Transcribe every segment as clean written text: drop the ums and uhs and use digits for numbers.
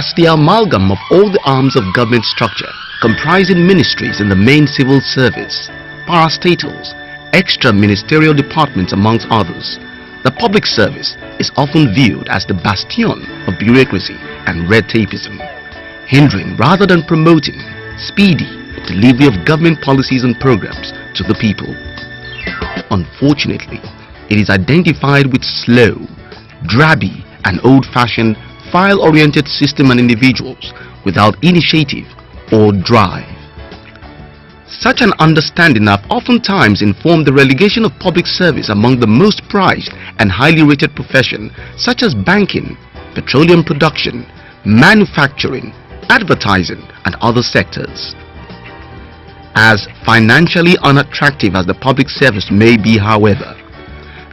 as the amalgam of all the arms of government structure, comprising ministries in the main civil service, parastatals, extra ministerial departments amongst others, the public service is often viewed as the bastion of bureaucracy and red tapeism, hindering rather than promoting speedy delivery of government policies and programs to the people. Unfortunately, it is identified with slow, drabby and old-fashioned file-oriented system and individuals without initiative or drive. Such an understanding have oftentimes informed the relegation of public service among the most prized and highly rated profession such as banking, petroleum production, manufacturing, advertising and other sectors. As financially unattractive as the public service may be, however,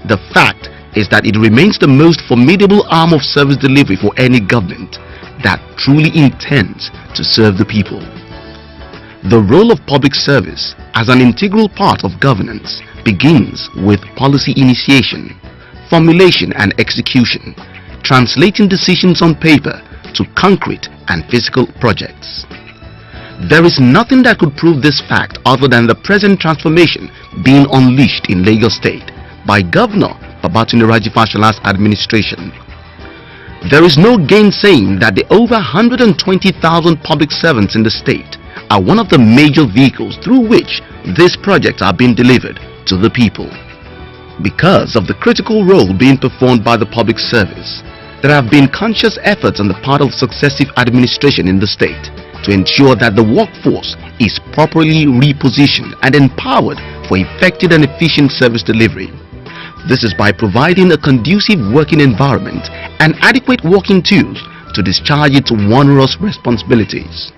the fact is that it remains the most formidable arm of service delivery for any government that truly intends to serve the people. The role of public service as an integral part of governance begins with policy initiation, formulation and execution, translating decisions on paper to concrete and physical projects. There is nothing that could prove this fact other than the present transformation being unleashed in Lagos State by Governor Babatunde Raji Fashola's administration. There is no gainsaying that the over 120,000 public servants in the state are one of the major vehicles through which these projects are being delivered to the people. Because of the critical role being performed by the public service, there have been conscious efforts on the part of successive administration in the state to ensure that the workforce is properly repositioned and empowered for effective and efficient service delivery. This is by providing a conducive working environment and adequate working tools to discharge its onerous responsibilities.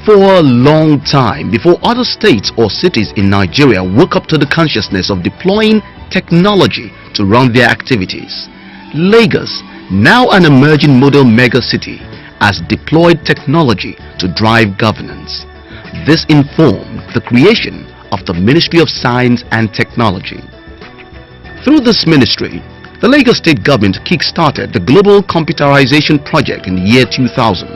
For a long time before other states or cities in Nigeria woke up to the consciousness of deploying technology to run their activities, Lagos, now an emerging model mega city, has deployed technology to drive governance. This informed the creation of the Ministry of Science and Technology. Through this ministry, the Lagos State government kick-started the Global Computerization Project in the year 2000.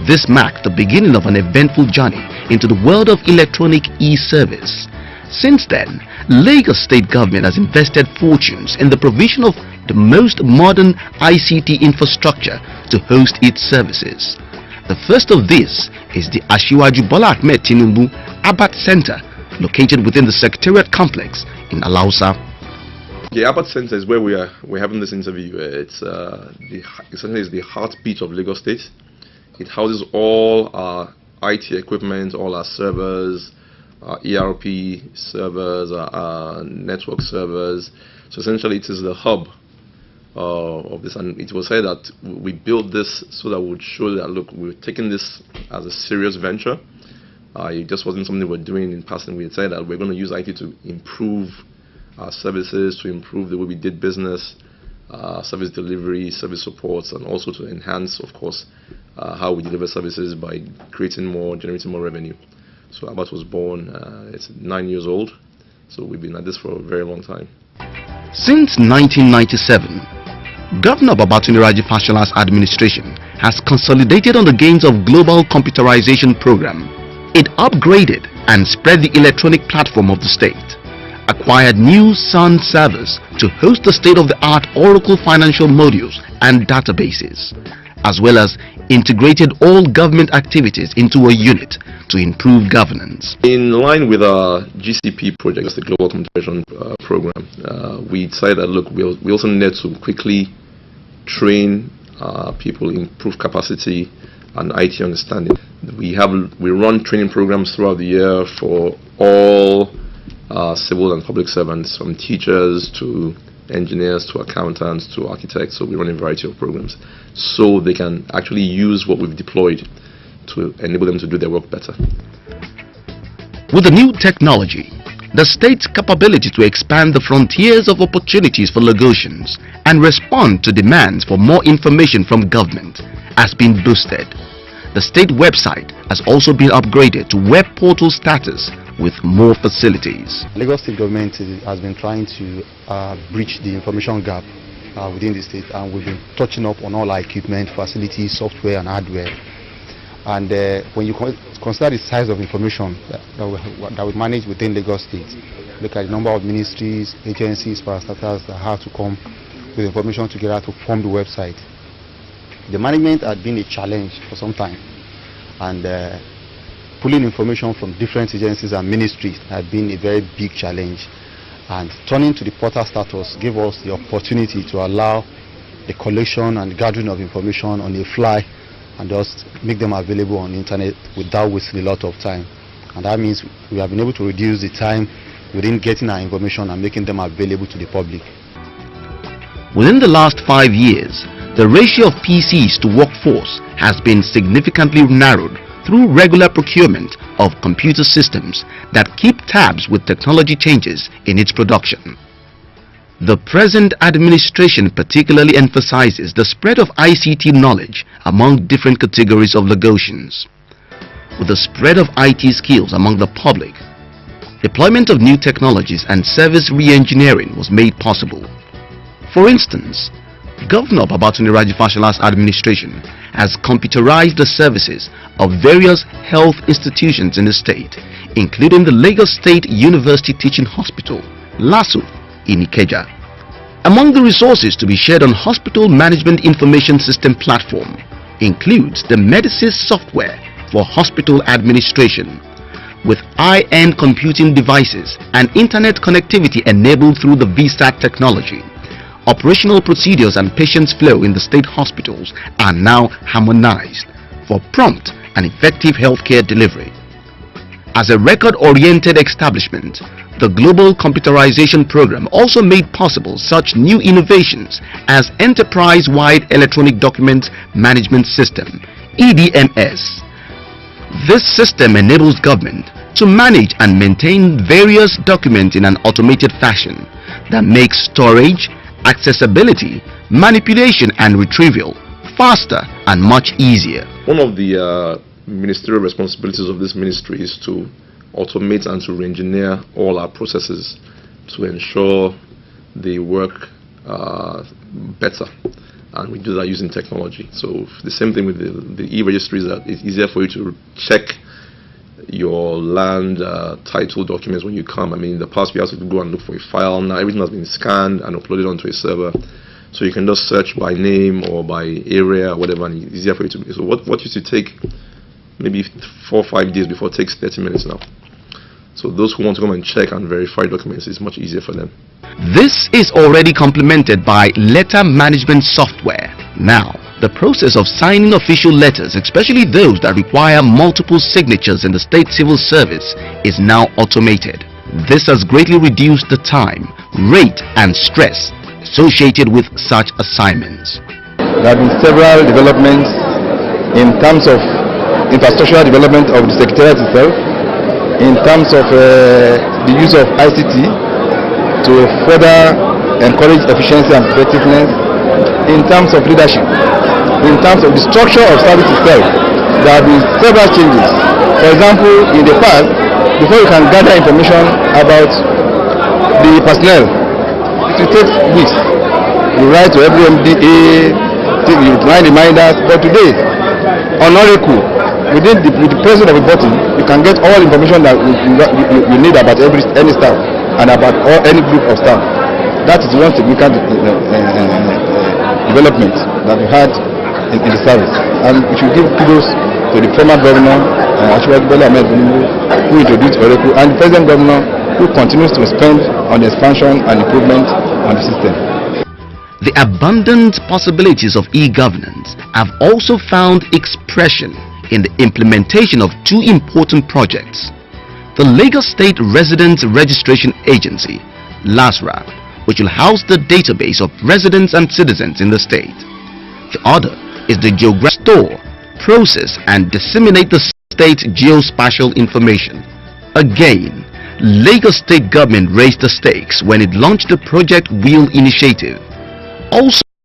This marked the beginning of an eventful journey into the world of electronic e-service. Since then, Lagos State government has invested fortunes in the provision of the most modern ICT infrastructure to host its services. The first of these is the Asiwaju Bola Ahmed Tinubu Abbat Center, located within the Secretariat Complex in Alausa. The Abbat Center is where we're having this interview. It's essentially is the heartbeat of Lagos State. It houses all our IT equipment, all our servers, our ERP servers, our network servers. So essentially, it is the hub of this, and it was said that we built this so that we would show that, look, we're taking this as a serious venture. It just wasn't something we're doing in passing. We had said that we're going to use IT to improve our services, to improve the way we did business, service delivery, service supports, and also to enhance, of course, how we deliver services by generating more revenue. So Abbat was born, it's 9 years old, so we've been at this for a very long time. Since 1997, Governor Babatunde Raji Fashola's administration has consolidated on the gains of global computerization program. It upgraded and spread the electronic platform of the state, acquired new Sun servers to host the state-of-the-art Oracle financial modules and databases, as well as integrated all government activities into a unit to improve governance. In line with our GCP project, that's the Global Computerization Program, we decided that, look, we also need to quickly train people, improve capacity and IT understanding. We run training programs throughout the year for all civil and public servants, from teachers to engineers to accountants to architects. So we run a variety of programs so they can actually use what we've deployed to enable them to do their work better. With the new technology, the state's capability to expand the frontiers of opportunities for Lagosians and respond to demands for more information from government has been boosted. The state website has also been upgraded to web portal status with more facilities. Lagos State government has been trying to bridge the information gap within the state, and we've been touching up on all our equipment, facilities, software and hardware. And when you consider the size of information that we manage within Lagos State, look at the number of ministries, agencies, parastatals that have to come with information together to form the website. The management had been a challenge for some time, and pulling information from different agencies and ministries had been a very big challenge. And turning to the portal status gave us the opportunity to allow the collection and gathering of information on the fly and just make them available on the internet without wasting a lot of time. And that means we have been able to reduce the time within getting our information and making them available to the public. Within the last 5 years, the ratio of PCs to workforce has been significantly narrowed through regular procurement of computer systems that keep tabs with technology changes in its production. The present administration particularly emphasizes the spread of ICT knowledge among different categories of Lagosians. With the spread of IT skills among the public, deployment of new technologies and service re-engineering was made possible. For instance, Governor Babatunde Raji Fashola's administration has computerized the services of various health institutions in the state, including the Lagos State University Teaching Hospital, LASU, in Ikeja. Among the resources to be shared on Hospital Management Information System platform includes the Medisys software for hospital administration, with high-end computing devices and internet connectivity enabled through the VSAT technology. Operational procedures and patients' flow in the state hospitals are now harmonized for prompt and effective healthcare delivery. As a record-oriented establishment, the Global Computerization Program also made possible such new innovations as Enterprise-Wide Electronic Document Management System, EDMS. This system enables government to manage and maintain various documents in an automated fashion that makes storage, accessibility, manipulation and retrieval faster and much easier. One of the ministerial responsibilities of this ministry is to automate and to re-engineer all our processes to ensure they work better, and we do that using technology. So the same thing with the e-registries, that it's easier for you to check your land title documents when you come. I mean, in the past we had to go and look for a file. Now everything has been scanned and uploaded onto a server, so you can just search by name or by area or whatever, and it's easier for you to. So what used to take maybe 4 or 5 days before takes 30 minutes now. So those who want to come and check and verify documents, is much easier for them. This is already complemented by letter management software. Now, the process of signing official letters, especially those that require multiple signatures in the state civil service, is now automated. This has greatly reduced the time, rate and stress associated with such assignments. There have been several developments in terms of infrastructural development of the Secretariat itself, in terms of the use of ICT to further encourage efficiency and effectiveness, in terms of leadership, in terms of the structure of service itself. There have been several changes. For example, in the past, before you can gather information about the personnel, it will take weeks. You write to every MDA, you write reminders, but today, on Oracle, with the pressing of a button, you can get all information that you need about any staff and about any group of staff. That is one significant development that we had in the service. And we should give kudos to the former governor, Asiwaju Bola Ahmed Tinubu, who introduced Oracle, and the present governor, who continues to spend on the expansion and improvement on the system. The abundant possibilities of e-governance have also found expression in the implementation of 2 important projects. The Lagos State Residents Registration Agency, LASRA, which will house the database of residents and citizens in the state. The other is the Geographic Store, process and disseminate the state geospatial information. Again, Lagos State government raised the stakes when it launched the Project Wheel initiative. Also